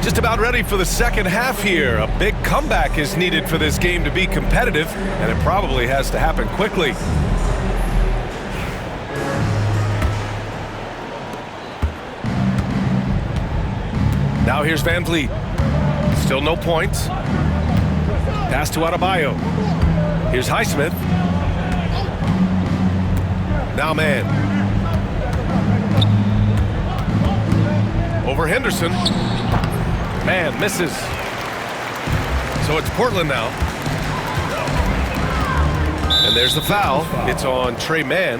Just about ready for the second half here. A big comeback is needed for this game to be competitive, and it probably has to happen quickly. Now here's Van Vliet. Still no points. Pass to Adebayo. Here's Highsmith. Now man. Over Henderson. Man misses. So it's Portland now. And there's the foul. It's on Trey Mann.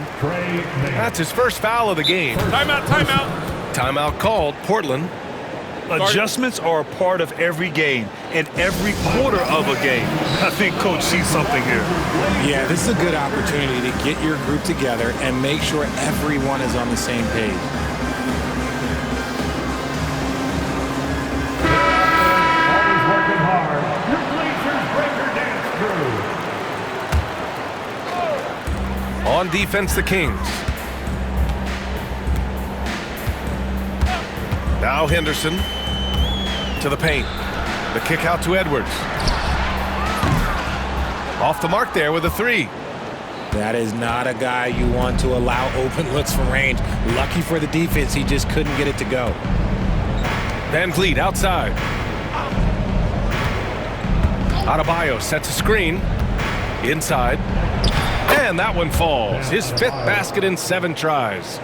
That's his first foul of the game. Timeout, timeout. Timeout called. Portland. Adjustments are a part of every game and every quarter of a game. I think Coach sees something here. Yeah, this is a good opportunity to get your group together and make sure everyone is on the same page. Always working hard. Your Blazers breaker dance crew. On defense, the Kings. Now Henderson to the paint. The kick out to Edwards. Off the mark there with a three. That is not a guy you want to allow open looks from range. Lucky for the defense, he just couldn't get it to go. Van Vliet outside. Adebayo sets a screen. Inside. And that one falls. His fifth basket in 7 tries.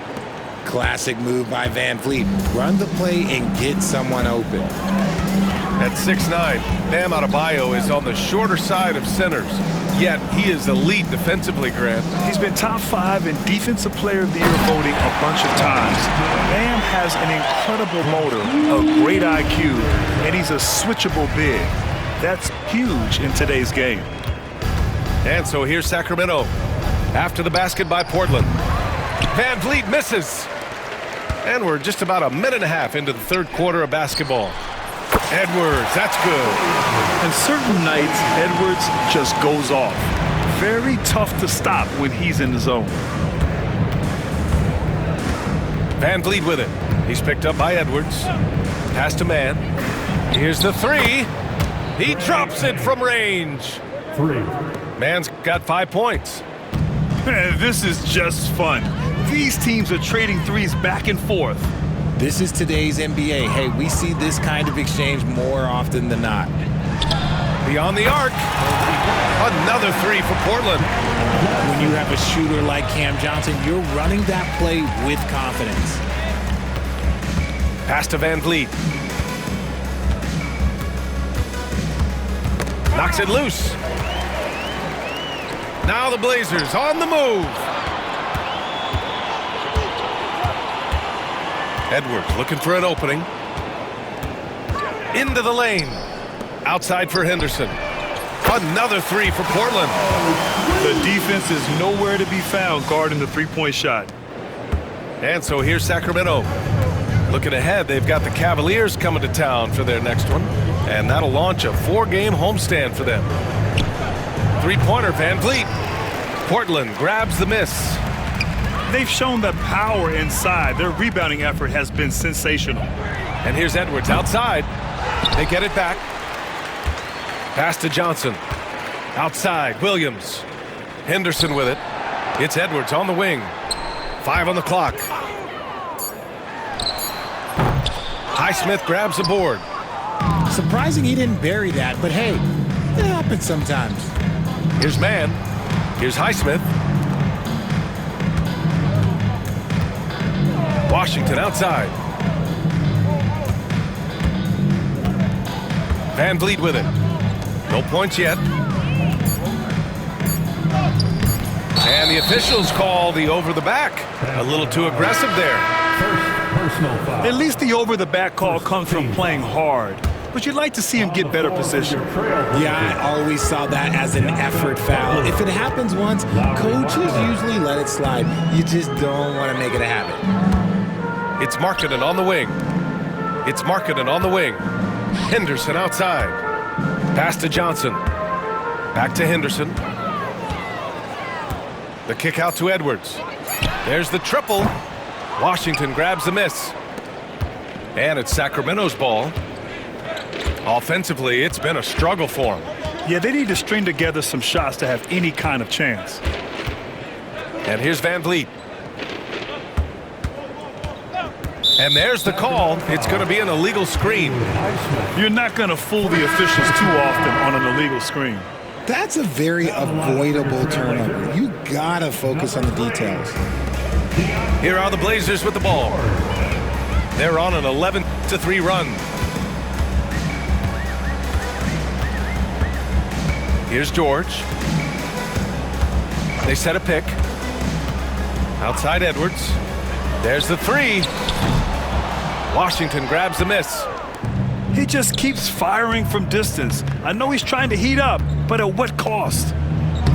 Classic move by Van Vliet. Run the play and get someone open. At 6'9", Bam Adebayo is on the shorter side of centers, yet he is elite defensively, Grant. He's been top 5 in Defensive Player of the Year voting a bunch of times. Bam has an incredible motor, a great IQ, and he's a switchable big. That's huge in today's game. And so here's Sacramento. After the basket by Portland. Van Vliet misses. And we're just about a minute and a half into the third quarter of basketball. Edwards, that's good. And certain nights, Edwards just goes off. Very tough to stop when he's in the zone. Van Vliet with it. He's picked up by Edwards. Pass to Mann. Here's the three. He drops it from range. 3. Mann's got 5 points. This is just fun. These teams are trading threes back and forth. This is today's NBA. Hey, we see this kind of exchange more often than not. Beyond the arc. Another three for Portland. When you have a shooter like Cam Johnson, you're running that play with confidence. Pass to Van Vliet. Knocks it loose. Now the Blazers on the move. Edwards looking for an opening. Into the lane. Outside for Henderson. Another three for Portland. The defense is nowhere to be found guarding the three-point shot. And so here's Sacramento. Looking ahead, they've got the Cavaliers coming to town for their next one. And that'll launch a 4-game homestand for them. Three-pointer, Van Vliet. Portland grabs the miss. They've shown the power inside. Their rebounding effort has been sensational. And here's Edwards outside. They get it back. Pass to Johnson. Outside, Williams. Henderson with it. It's Edwards on the wing. 5 on the clock. Highsmith grabs the board. Surprising he didn't bury that, but hey, it happens sometimes. Here's Mann. Here's Highsmith. Washington outside. Van Vliet with it. No points yet. And the officials call the over the back. A little too aggressive there. Personal foul. At least the over-the-back call comes from playing hard. But you'd like to see him get better position. Yeah, I always saw that as an effort foul. If it happens once, coaches usually let it slide. You just don't want to make it a habit. It's Markkanen on the wing. It's Markkanen on the wing. Henderson outside. Pass to Johnson. Back to Henderson. The kick out to Edwards. There's the triple. Washington grabs the miss. And it's Sacramento's ball. Offensively, it's been a struggle for them. Yeah, they need to string together some shots to have any kind of chance. And here's Van Vliet. And there's the call. It's going to be an illegal screen. You're not going to fool the officials too often on an illegal screen. That's a very avoidable turnover. You gotta focus on the details. Here are the Blazers with the ball. They're on an 11-3 run. Here's George. They set a pick. Outside Edwards. There's the three. Washington grabs the miss. He just keeps firing from distance. I know he's trying to heat up, but at what cost?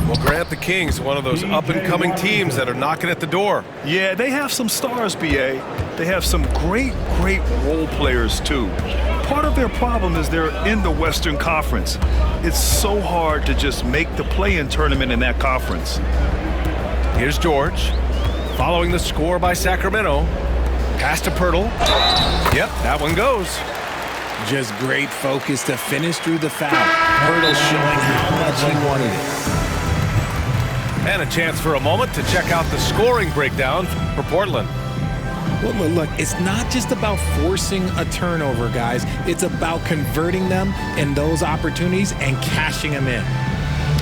Well, Grant, the Kings, one of those up-and-coming teams that are knocking at the door. Yeah, they have some stars, B.A. They have some great role players, too. Part of their problem is they're in the Western Conference. It's so hard to just make the play-in tournament in that conference. Here's George, following the score by Sacramento. Pass to Pirtle. Yep, that one goes. Just great focus to finish through the foul. Pirtle showing how much he wanted it. And a chance for a moment to check out the scoring breakdown for Portland. Well, look, it's not just about forcing a turnover, guys. It's about converting them in those opportunities and cashing them in.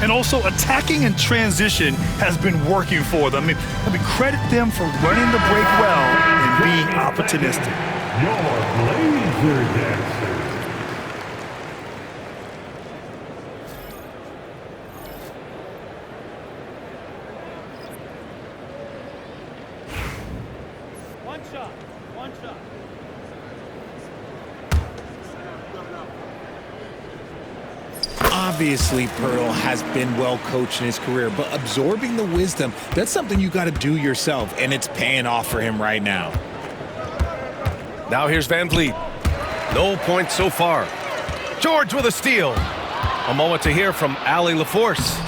And also attacking in transition has been working for them. I mean, credit them for running the break well and being opportunistic. Your Blazer dancer. One shot. Obviously, Pirtle has been well coached in his career, but absorbing the wisdom, that's something you got to do yourself, and it's paying off for him right now. Now here's Van Vliet. No points so far. George with a steal. A moment to hear from Allie LaForce.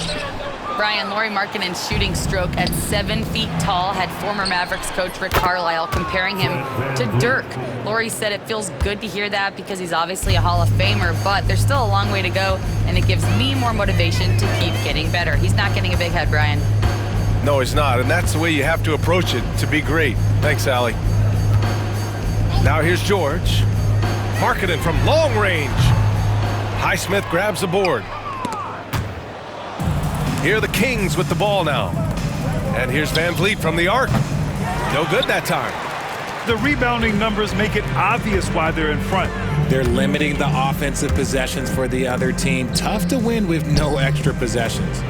Brian, Lauri Markkanen's shooting stroke at 7 feet tall had former Mavericks coach Rick Carlisle comparing him to Dirk. Lauri said it feels good to hear that because he's obviously a Hall of Famer, but there's still a long way to go, and it gives me more motivation to keep getting better. He's not getting a big head, Brian. No, he's not, and that's the way you have to approach it to be great. Thanks, Allie. Now here's George. Markkanen from long range. Highsmith grabs the board. Here are the Kings with the ball now. And here's Van Vliet from the arc. No good that time. The rebounding numbers make it obvious why they're in front. They're limiting the offensive possessions for the other team. Tough to win with no extra possessions.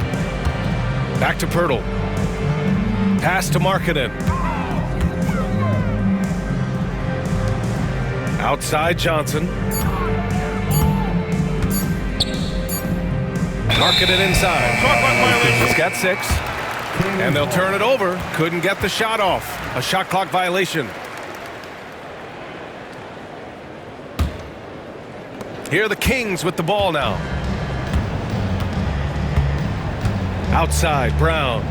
Back to Pirtle. Pass to Markkanen. Outside Johnson. Markkanen inside. He's got 6. And they'll turn it over. Couldn't get the shot off. A shot clock violation. Here are the Kings with the ball now. Outside, Brown.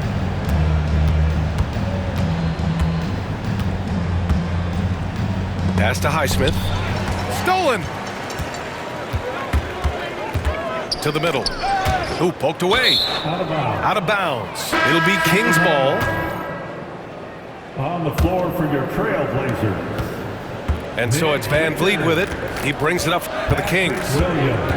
Pass to Highsmith. Stolen. To the middle. Ooh, poked away. Out of bounds. It'll be Kings ball. On the floor for your Trailblazers. And so it's Van Vliet with it. He brings it up for the Kings. Williams.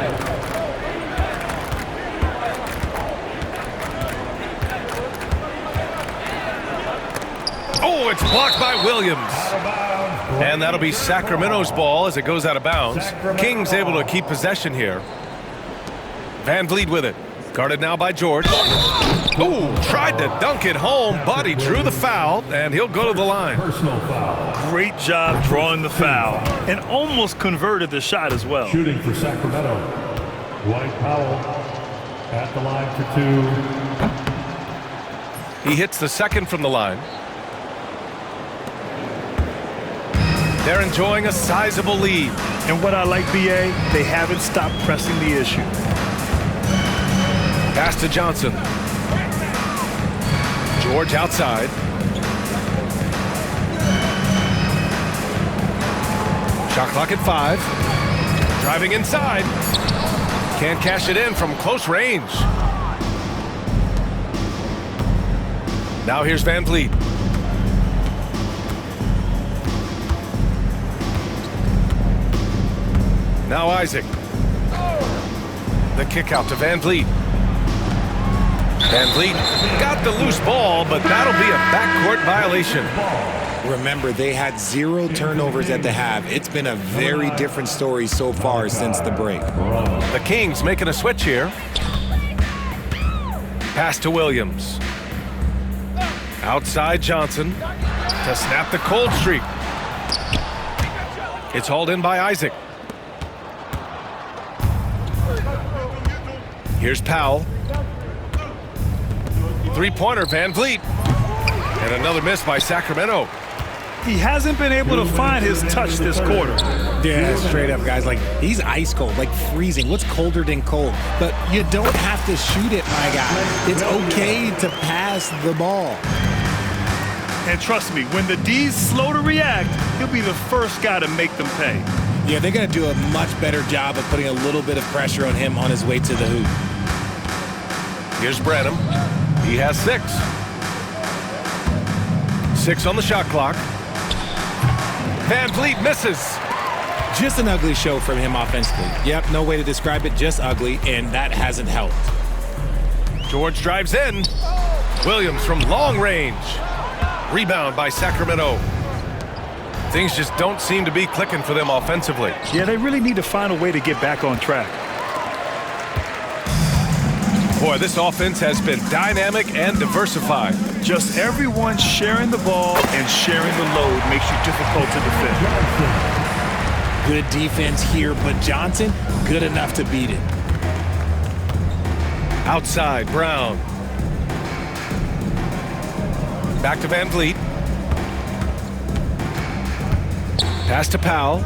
Oh, it's blocked by Williams. And that'll be Sacramento's ball as it goes out of bounds. Kings able to keep possession here. Van Vliet with it. Guarded now by George. Oh, tried to dunk it home, but he drew the foul, and he'll go to the line. Personal foul. Great job drawing the foul and almost converted the shot as well. Shooting for Sacramento. Dwight Powell at the line for 2. He hits the second from the line. They're enjoying a sizable lead. And what I like, B.A., they haven't stopped pressing the issue. Pass to Johnson. George outside. Shot clock at 5. Driving inside. Can't cash it in from close range. Now here's Van Vliet. Now Isaac. The kick out to Van Vliet. Van Vliet got the loose ball, but that'll be a backcourt violation. Remember, they had 0 turnovers at the half. It's been a very different story so far since the break. The Kings making a switch here. Pass to Williams. Outside Johnson to snap the cold streak. It's hauled in by Isaac. Here's Powell. Three-pointer, Van Vliet. And another miss by Sacramento. He hasn't been able to find his touch this quarter. Yeah, straight up, guys. Like, he's ice cold, like freezing. What's colder than cold? But you don't have to shoot it, my guy. It's okay to pass the ball. And trust me, when the D's slow to react, he'll be the first guy to make them pay. Yeah, they're going to do a much better job of putting a little bit of pressure on him on his way to the hoop. Here's Branham. He has 6. 6 on the shot clock. Van Vliet misses. Just an ugly show from him offensively. Yep, no way to describe it, just ugly, and that hasn't helped. George drives in. Williams from long range. Rebound by Sacramento. Things just don't seem to be clicking for them offensively. Yeah, they really need to find a way to get back on track. Boy, this offense has been dynamic and diversified. Just everyone sharing the ball and sharing the load makes you difficult to defend. Good defense here, but Johnson, good enough to beat it. Outside, Brown. Back to Van Vliet. Pass to Powell.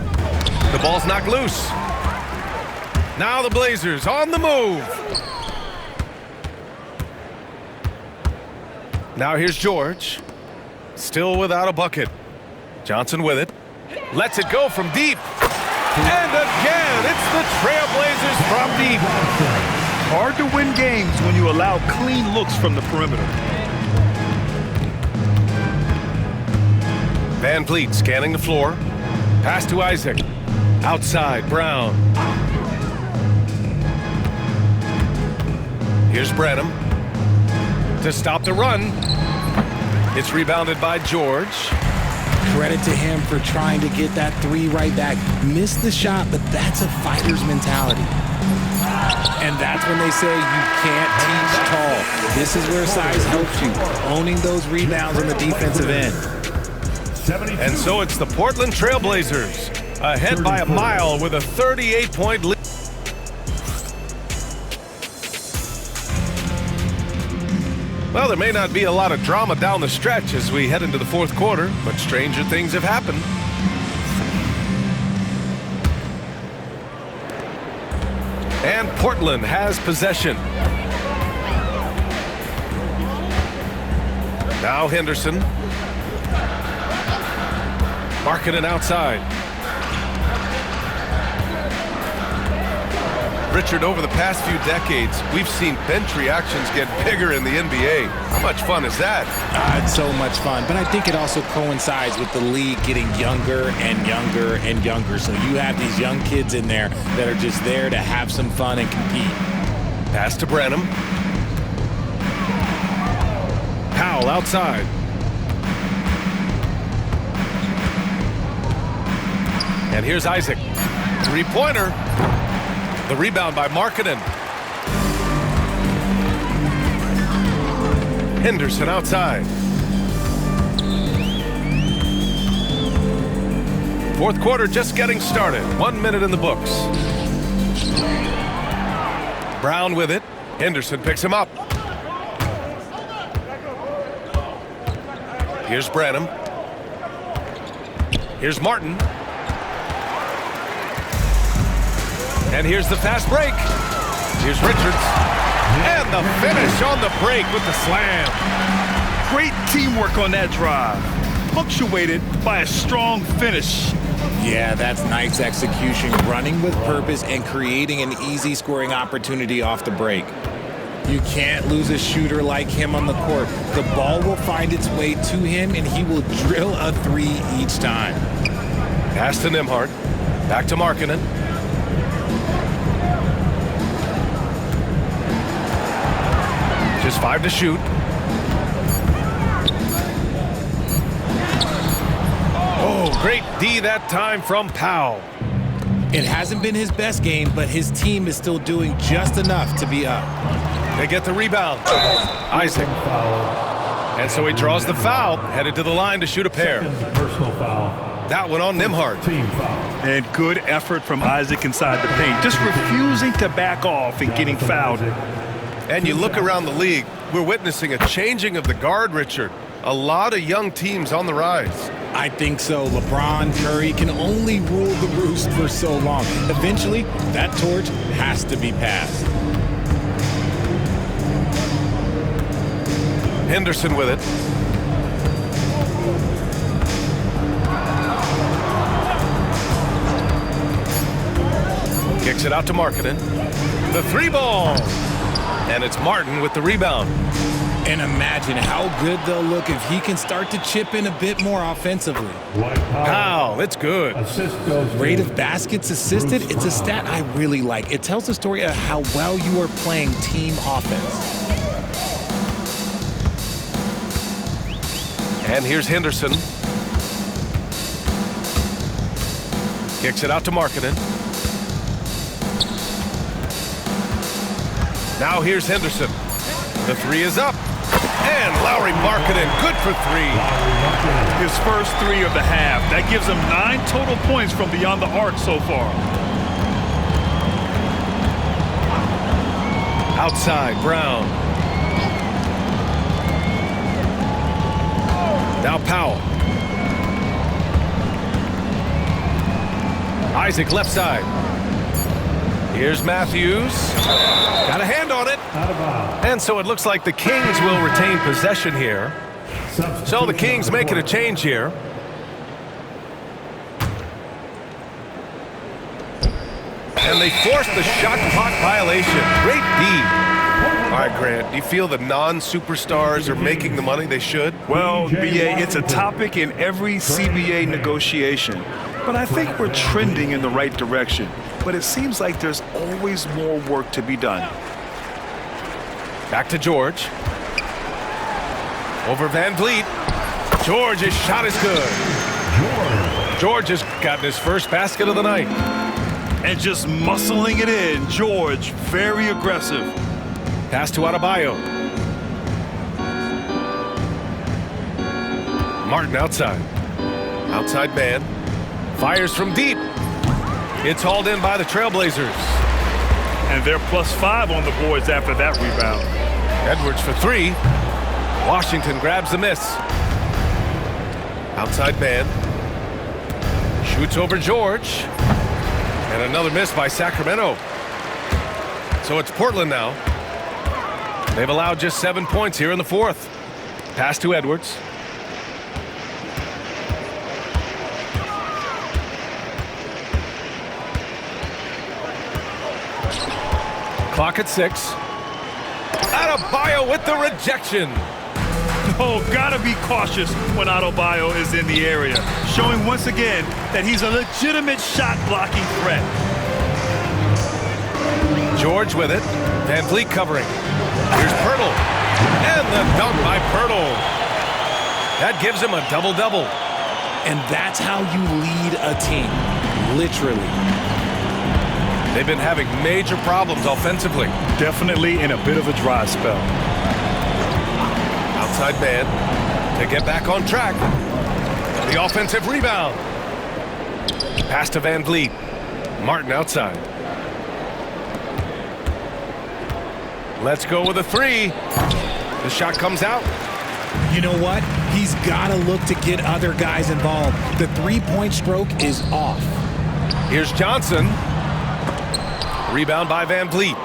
The ball's knocked loose. Now the Blazers on the move. Now here's George. Still without a bucket. Johnson with it. Lets it go from deep. And again, it's the Trailblazers from deep. Hard to win games when you allow clean looks from the perimeter. Van Vliet scanning the floor. Pass to Isaac. Outside, Brown. Here's Branham. To stop the run. It's rebounded by George. Credit to him for trying to get that 3 right back. Missed the shot, but that's a fighter's mentality. And that's when they say you can't teach tall. This is where size helps you. Owning those rebounds on the defensive end. And so it's the Portland Trailblazers ahead by a mile with a 38-point lead. Well, there may not be a lot of drama down the stretch as we head into the fourth quarter, but stranger things have happened. And Portland has possession. Now Henderson. Markkanen outside. Richard, over the past few decades, we've seen bench reactions get bigger in the NBA. How much fun is that? It's so much fun, but I think it also coincides with the league getting younger and younger and younger. So you have these young kids in there that are just there to have some fun and compete. Pass to Branham. Powell outside. And here's Isaac. Three-pointer. The rebound by Markkanen. Henderson outside. Fourth quarter just getting started. 1 minute in the books. Brown with it. Henderson picks him up. Here's Branham. Here's Martin. And here's the fast break. Here's Richards. And the finish on the break with the slam. Great teamwork on that drive. Punctuated by a strong finish. Yeah, that's nice execution, running with purpose and creating an easy scoring opportunity off the break. You can't lose a shooter like him on the court. The ball will find its way to him, and he will drill a three each time. Pass to Nembhard. Back to Markkanen. Just 5 to shoot. Oh, great D that time from Powell. It hasn't been his best game, but his team is still doing just enough to be up. They get the rebound. Isaac. And so he draws the foul, headed to the line to shoot a pair. Personal foul. That one on Nembhard. Team foul. And good effort from Isaac inside the paint, just refusing to back off and getting fouled. And you look around the league, we're witnessing a changing of the guard, Richard. A lot of young teams on the rise. I think so. LeBron, Curry can only rule the roost for so long. Eventually, that torch has to be passed. Henderson with it. Kicks it out to Markkanen. The 3 ball. And it's Martin with the rebound. And imagine how good they'll look if he can start to chip in a bit more offensively. White Powell. Wow, it's good. Assist goes to Rate of baskets assisted, it's a stat I really like. It tells the story of how well you are playing team offense. And here's Henderson. Kicks it out to Markkanen. Now here's Henderson. The 3 is up. And Lauri Markkanen, good for 3. His first 3 of the half. That gives him 9 total points from beyond the arc so far. Outside, Brown. Now Powell. Isaac left side. Here's Matthews. Got a hand on it. out of bounds. And so it looks like the Kings will retain possession here. So the Kings making a change here. And they force the shot clock violation. Great D. All right, Grant, do you feel the non-superstars are making the money they should? Well, BA, it's a topic in every CBA negotiation. But I think we're trending in the right direction. But it seems like there's always more work to be done. Back to George. Over Van Vliet. George's shot is good. George has gotten his first basket of the night. And just muscling it in, George, very aggressive. Pass to Adebayo. Martin outside. Outside man. Fires from deep. It's hauled in by the Trailblazers. And they're +5 on the boards after that rebound. Edwards for 3. Washington grabs the miss. Outside man. Shoots over George. And another miss by Sacramento. So it's Portland now. They've allowed just 7 points here in the fourth. Pass to Edwards. Clock at 6. Adebayo with the rejection. Oh, gotta be cautious when Adebayo is in the area, showing once again that he's a legitimate shot-blocking threat. George with it. Van Vliet covering. Here's Pirtle. And the dunk by Pirtle. That gives him a double-double. And that's how you lead a team, literally. They've been having major problems offensively. Definitely in a bit of a dry spell. Outside man to get back on track. The offensive rebound. Pass to Van Vliet. Martin outside. Let's go with a 3. The shot comes out. You know what? He's got to look to get other guys involved. The three-point stroke is off. Here's Johnson. Rebound by Van Vliet.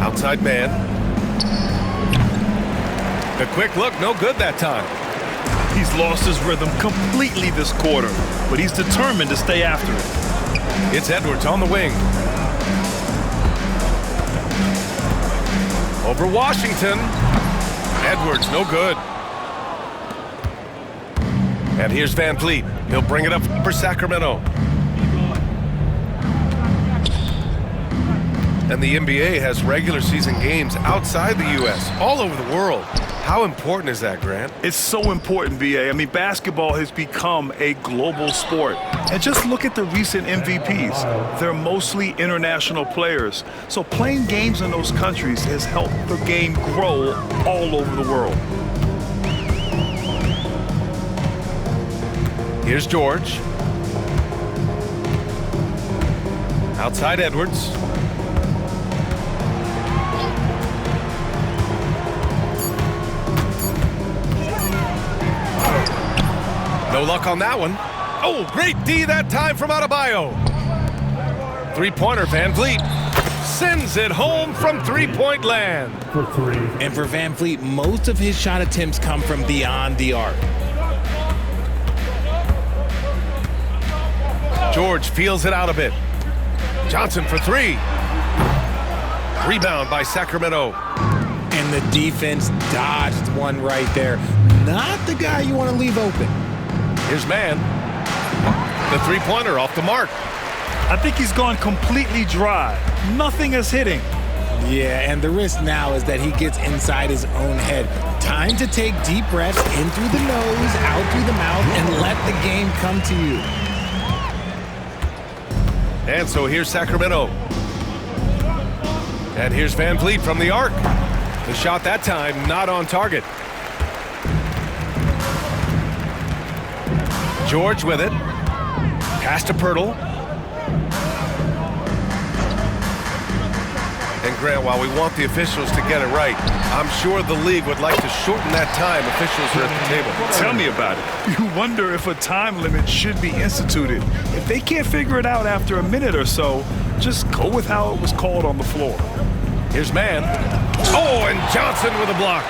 Outside man. The quick look, no good that time. He's lost his rhythm completely this quarter, but he's determined to stay after it. It's Edwards on the wing. Over Washington. Edwards, no good. And here's Van Vliet. He'll bring it up for Sacramento. And the NBA has regular season games outside the U.S., all over the world. How important is that, Grant? It's so important, VA. I mean, basketball has become a global sport. And just look at the recent MVPs. They're mostly international players. So playing games in those countries has helped the game grow all over the world. Here's George. Outside Edwards. No luck on that one. Oh, great D that time from Adebayo. Three-pointer, Van Vliet sends it home from three-point land. For three. And for Van Vliet, most of his shot attempts come from beyond the arc. George feels it out a bit. Johnson for three. Rebound by Sacramento. And the defense dodged one right there. Not the guy you want to leave open. Here's Mann. The three-pointer off the mark. I think he's gone completely dry. Nothing is hitting. Yeah, and the risk now is that he gets inside his own head. Time to take deep breaths in through the nose, out through the mouth, and let the game come to you. And so here's Sacramento. And here's Van Vliet from the arc. The shot that time not on target. George with it. Pass to Pirtle. And Grant, while we want the officials to get it right, I'm sure the league would like to shorten that time officials are at the table. Tell me about it. You wonder if a time limit should be instituted. If they can't figure it out after a minute or so, just go with how it was called on the floor. Here's Mann. Oh, and Johnson with a block.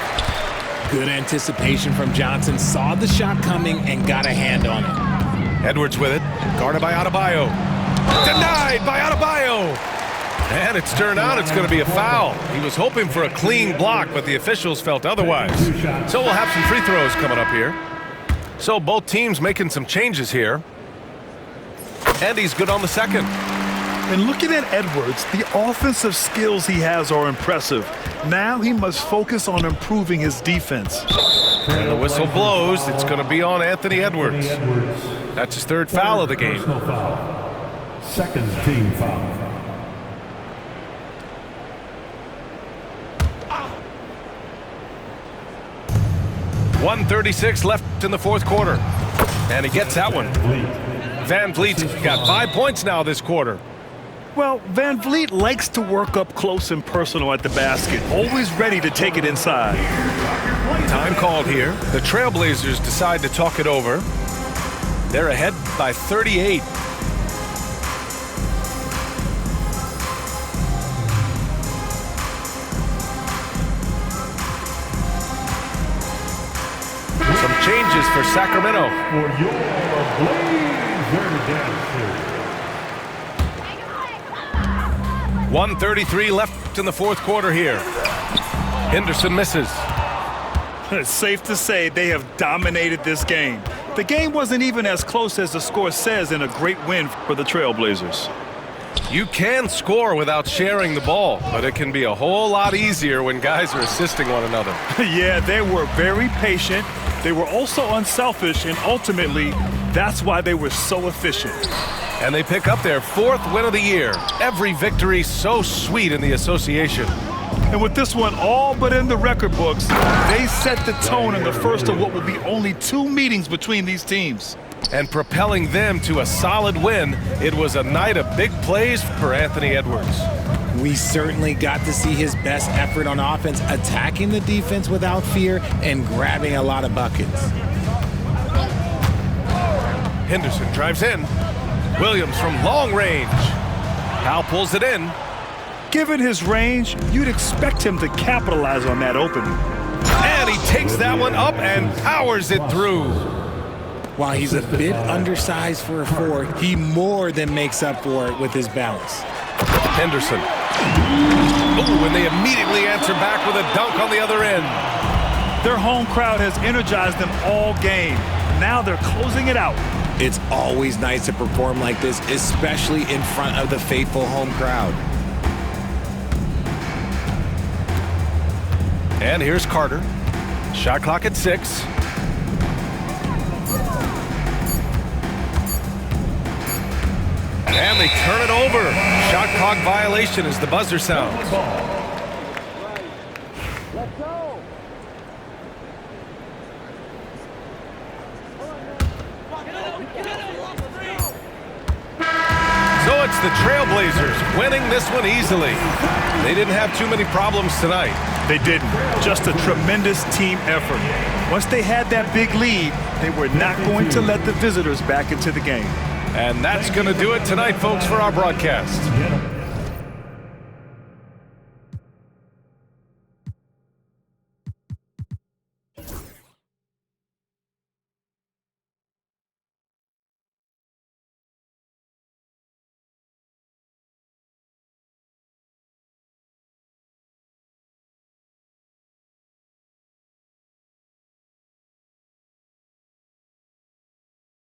Good anticipation from Johnson. Saw the shot coming and got a hand on it. Edwards with it. Guarded by Adebayo. Denied by Adebayo. And it's turned out it's going to be a foul. He was hoping for a clean block, but the officials felt otherwise. So we'll have some free throws coming up here. So both teams making some changes here. And he's good on the second. And looking at Edwards, the offensive skills he has are impressive. Now he must focus on improving his defense. And the whistle blows. It's going to be on Anthony Edwards. That's his third foul of the game. Second team foul. .136 left in the fourth quarter. And he gets that one. Van Vliet's got 5 points now this quarter. Well, Van Vliet likes to work up close and personal at the basket, always ready to take it inside. Time called here. The Trailblazers decide to talk it over. They're ahead by 38. Some changes for Sacramento. For your Blazer dancer. 1:33 left in the fourth quarter here. Henderson misses. It's safe to say they have dominated this game. The game wasn't even as close as the score says in a great win for the Trailblazers. You can score without sharing the ball, but it can be a whole lot easier when guys are assisting one another. Yeah, they were very patient. They were also unselfish, and ultimately, that's why they were so efficient. And they pick up their fourth win of the year. Every victory so sweet in the association. And with this one all but in the record books, they set the tone in the first of what will be only 2 meetings between these teams. And propelling them to a solid win, it was a night of big plays for Anthony Edwards. We certainly got to see his best effort on offense, attacking the defense without fear and grabbing a lot of buckets. Henderson drives in. Williams from long range. Powell pulls it in. Given his range, you'd expect him to capitalize on that opening. And he takes that one up and powers it through. While he's a bit undersized for a 4, he more than makes up for it with his balance. Henderson. Ooh, and they immediately answer back with a dunk on the other end. Their home crowd has energized them all game. Now they're closing it out. It's always nice to perform like this, especially in front of the faithful home crowd. And here's Carter. Shot clock at 6. And they turn it over. Shot clock violation as the buzzer sounds. So it's the Trailblazers winning this one easily. They didn't have too many problems tonight. They didn't. Just a tremendous team effort. Once they had that big lead, they were not going to let the visitors back into the game. And that's going to do it tonight, folks, for our broadcast.